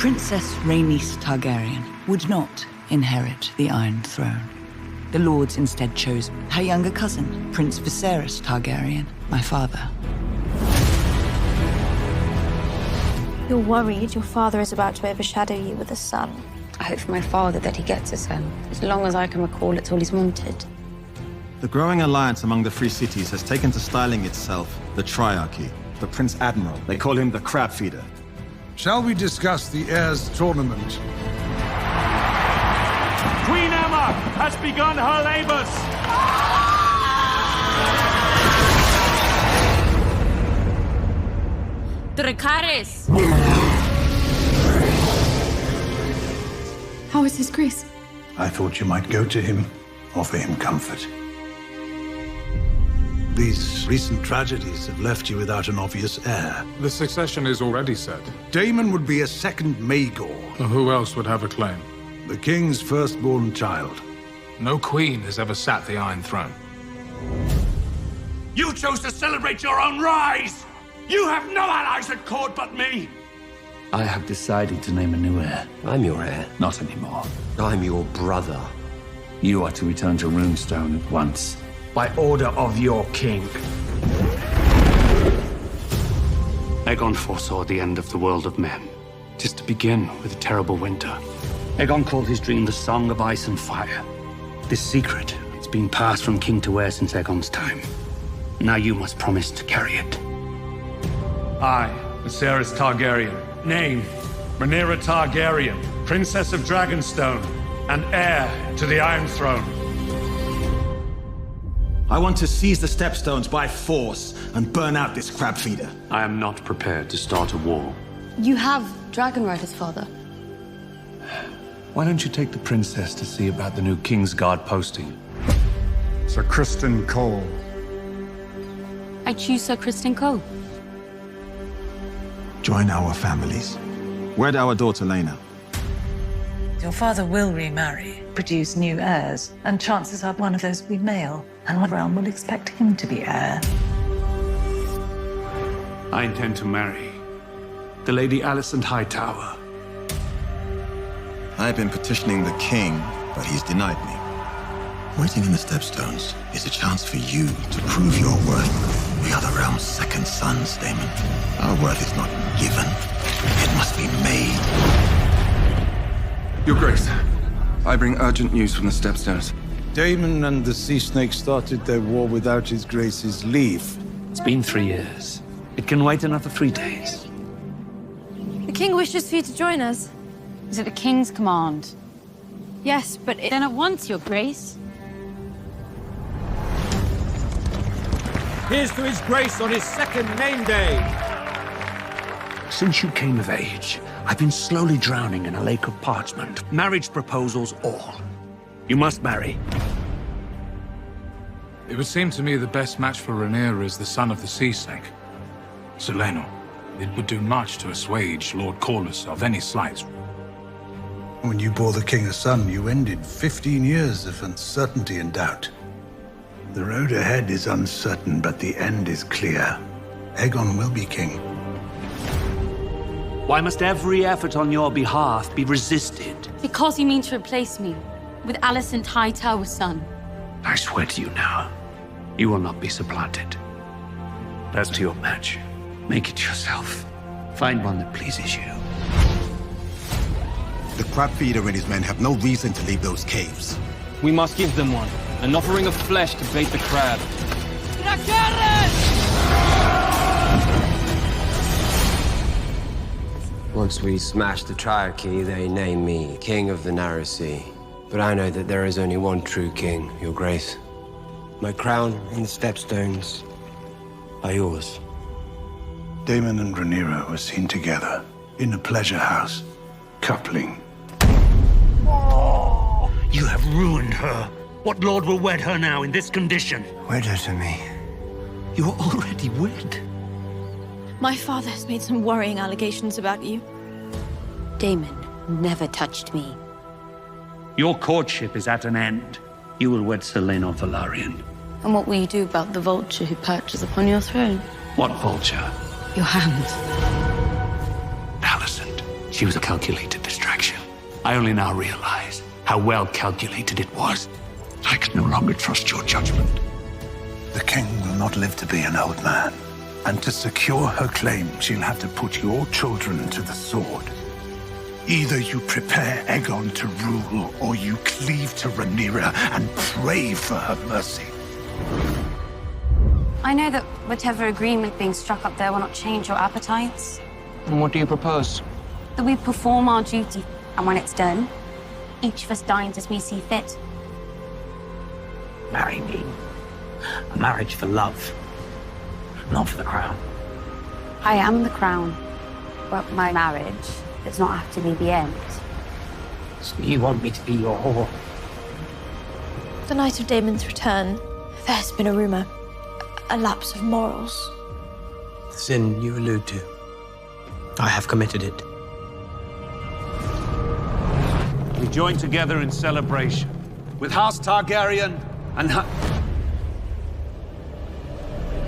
Princess Rhaenys Targaryen would not inherit the Iron Throne. The Lords instead chose her younger cousin, Prince Viserys Targaryen, my father. You're worried your father is about to overshadow you with a son. I hope for my father that he gets a son. As long as I can recall, it's all he's wanted. The growing alliance among the free cities has taken to styling itself the Triarchy. The Prince Admiral, they call him the Crab Feeder. Shall we discuss the heirs tournament? Queen Emma has begun her labors! Dracarys! How is his grace? I thought you might go to him, offer him comfort. These recent tragedies have left you without an obvious heir. The succession is already set. Daemon would be a second Maegor. Who else would have a claim? The king's firstborn child. No queen has ever sat the Iron Throne. You chose to celebrate your own rise! You have no allies at court but me! I have decided to name a new heir. I'm your heir. Not anymore. I'm your brother. You are to return to Runestone at once. By order of your king. Aegon foresaw the end of the world of men. Tis to begin with a terrible winter. Aegon called his dream the Song of Ice and Fire. This secret, it's been passed from king to heir since Aegon's time. Now you must promise to carry it. I, Viserys Targaryen, name Rhaenyra Targaryen, Princess of Dragonstone, and heir to the Iron Throne. I want to seize the Stepstones by force and burn out this Crab Feeder. I am not prepared to start a war. You have dragon riders, father. Why don't you take the princess to see about the new King's Guard posting? Sir Criston Cole. I choose Sir Criston Cole. Join our families. Wed our daughter, Laena. Your father will remarry, produce new heirs, and chances are one of those will be male, and one realm will expect him to be heir. I intend to marry the Lady Alicent Hightower. I've been petitioning the king, but he's denied me. Waiting in the Stepstones is a chance for you to prove your worth. We are the realm's second sons, Daemon. Our worth is not given. It must be made. Your Grace, I bring urgent news from the Stepstones. Daemon and the Sea Snake started their war without his grace's leave. It's been 3 years. It can wait another 3 days. The king wishes for you to join us. Is it the king's command? Yes, but Then at once, your grace. Here's to his grace on his second name day! Since you came of age, I've been slowly drowning in a lake of parchment. Marriage proposals, all. You must marry. It would seem to me the best match for Rhaenyra is the son of the Sea Snake. Seleno. It would do much to assuage Lord Corlys of any slights. When you bore the king a son, you ended 15 years of uncertainty and doubt. The road ahead is uncertain, but the end is clear. Aegon will be king. Why must every effort on your behalf be resisted? Because you mean to replace me with Alicent Hightower's son. I swear to you now, you will not be supplanted. As to your match, make it yourself. Find one that pleases you. The Crab Feeder and his men have no reason to leave those caves. We must give them one. An offering of flesh to bait the crab. Once we smash the Triarchy, they name me King of the Narrow Sea. But I know that there is only one true king, Your Grace. My crown and the Stepstones are yours. Daemon and Rhaenyra were seen together in a pleasure house, coupling. You have ruined her. What lord will wed her now in this condition? Wed her to me. You are already wed. my father has made some worrying allegations about you. Daemon never touched me. Your courtship is at an end. You will wed Selena Velaryon. And what will you do about the vulture who perches upon your throne? What vulture? Your hand. Alicent. She was a calculated distraction. I only now realize how well calculated it was. I can no longer trust your judgment. The king will not live to be an old man. And to secure her claim, she'll have to put your children to the sword. Either you prepare Aegon to rule, or you cleave to Rhaenyra and pray for her mercy. I know that whatever agreement being struck up there will not change your appetites. And what do you propose? That we perform our duty, and when it's done, each of us dines as we see fit. Marry me. A marriage for love, not for the crown. I am the crown, but my marriage does not have to be the end. So you want me to be your whore? The night of Daemon's return, there has been a rumor. A lapse of morals. The sin you allude to. I have committed it. We join together in celebration with House Targaryen and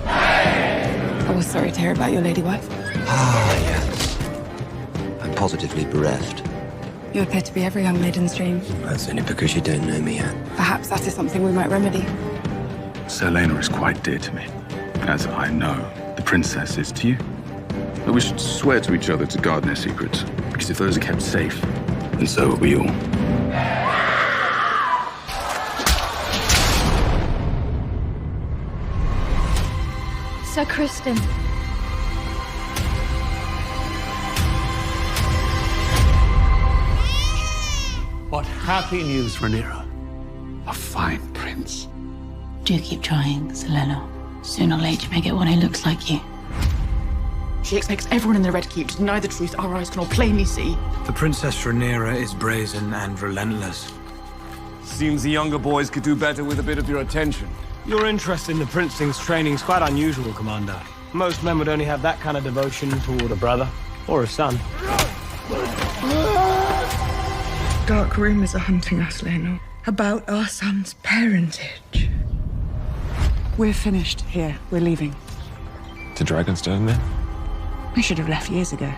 I was sorry to hear about your lady wife. Ah, yes. I'm positively bereft. You appear to be every young maiden's dream. That's only because you don't know me yet. Perhaps that is something we might remedy. Selena is quite dear to me, as I know the princess is to you. But we should swear to each other to guard their secrets, because if those are kept safe, then so are we all. Sir Criston. What happy news, Rhaenyra. A fine prince. Do keep trying, Selena. Sooner or later, you may get one who looks like you. She expects everyone in the Red Keep to deny the truth our eyes can all plainly see. The Princess Rhaenyra is brazen and relentless. Seems the younger boys could do better with a bit of your attention. Your interest in the Princeling's training is quite unusual, Commander. Most men would only have that kind of devotion toward a brother or a son. Dark rumors are hunting us, Leno, about our son's parentage. We're finished here. We're leaving. To Dragonstone, then? We should have left years ago.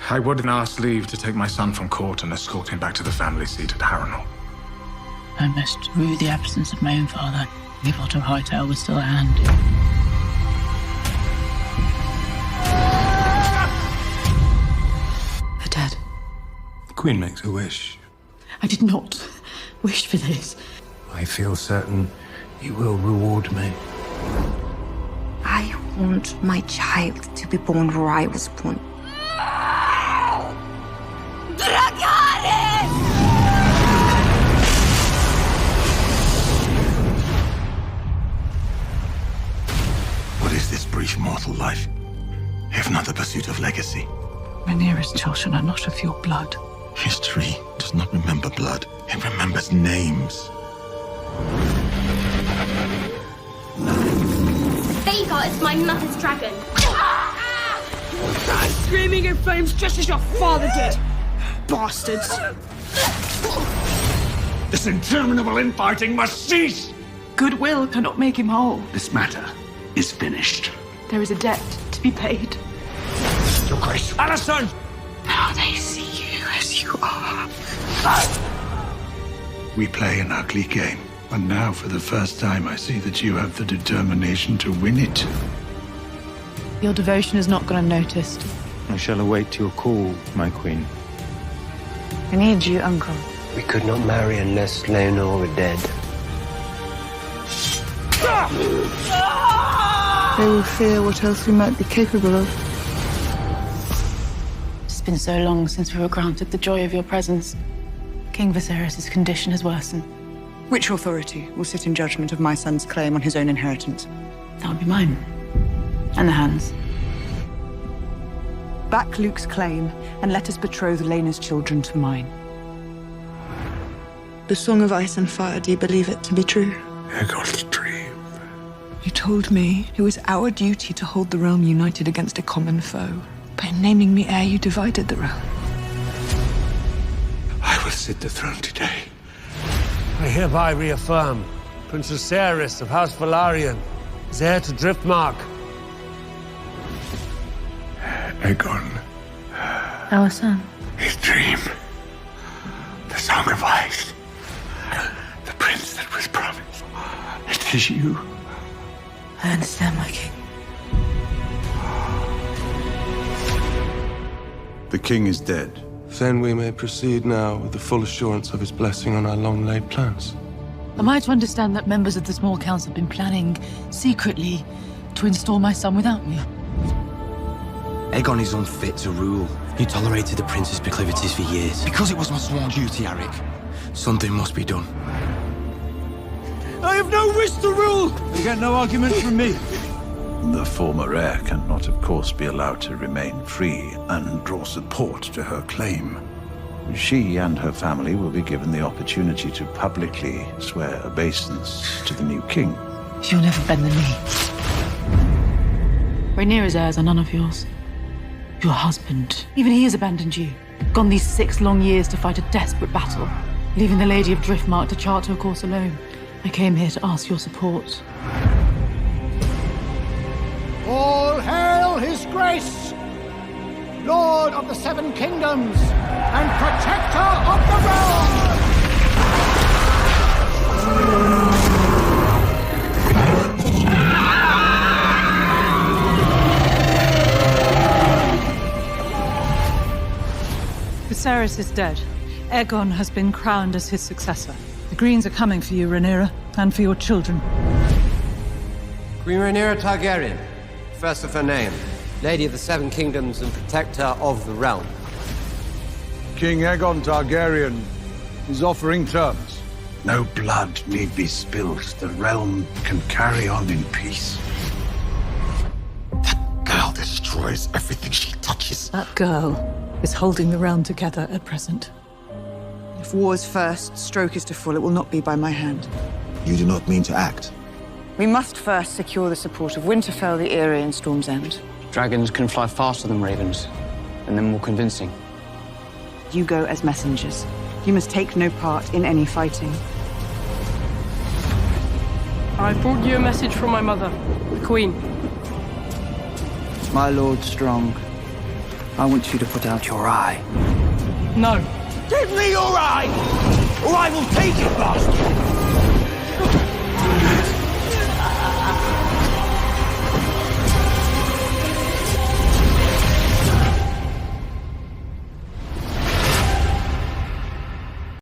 I wouldn't ask leave to take my son from court and escort him back to the family seat at Harrenhal. I must rue the absence of my own father. The plot of Hightail was still at hand. They're dead. The Queen makes a wish. I did not wish for this. I feel certain you will reward me. I want my child to be born where I was born. What is this brief mortal life, if not the pursuit of legacy? Rhaenyra's children are not of your blood. History does not remember blood. It remembers names. Vhagar is my mother's dragon. Screaming in flames just as your father did. Bastards. This interminable infighting must cease! Goodwill cannot make him whole. This matter is finished. There is a debt to be paid. Your Grace. Alicent! Now they see you as you are. We play an ugly game, and now for the first time I see that you have the determination to win it. Your devotion is not gone unnoticed. I shall await your call, my queen. I need you, Uncle. We could not marry unless Leonor were dead. They will fear what else we might be capable of. It's been so long since we were granted the joy of your presence. King Viserys' condition has worsened. Which authority will sit in judgment of my son's claim on his own inheritance? That would be mine. And the hands. Back Luke's claim, and let us betroth Laena's children to mine. The Song of Ice and Fire, do you believe it to be true? Aegon's dream. You told me it was our duty to hold the realm united against a common foe. By naming me heir, you divided the realm. I will sit the throne today. I hereby reaffirm Princess Viserys of House Targaryen is heir to Driftmark. Aegon, Our son. His dream. The Song of Ice. The prince that was promised. It is you. I understand, my king. The king is dead. Then we may proceed now with the full assurance of his blessing on our long-laid plans. Am I to understand that members of the small council have been planning secretly to install my son without me? Aegon is unfit to rule. You tolerated the prince's proclivities for years. Because it was my sworn duty, Eric. Something must be done. I have no wish to rule! You get no argument from me. The former heir cannot, of course, be allowed to remain free and draw support to her claim. She and her family will be given the opportunity to publicly swear obeisance to the new king. You'll never bend the knee. Rhaenyra's heirs are none of yours. Your husband, even he has abandoned you. Gone these 6 long years to fight a desperate battle, leaving the Lady of Driftmark to chart her course alone. I came here to ask your support. All hail his grace, Lord of the Seven Kingdoms and Protector of the Realm! Viserys is dead. Aegon has been crowned as his successor. The Greens are coming for you, Rhaenyra, and for your children. Queen Rhaenyra Targaryen, first of her name, Lady of the Seven Kingdoms and Protector of the Realm. King Aegon Targaryen is offering terms. No blood need be spilled. The realm can carry on in peace. That girl destroys everything she touches. That girl is holding the realm together at present. If war is first, stroke is to fall, it will not be by my hand. You do not mean to act? We must first secure the support of Winterfell, the Eyrie, and Storm's End. Dragons can fly faster than ravens, and they're more convincing. You go as messengers. You must take no part in any fighting. I brought you a message from my mother, the Queen. My Lord Strong, I want you to put out your eye. No. Give me your eye, or I will take it, bastard!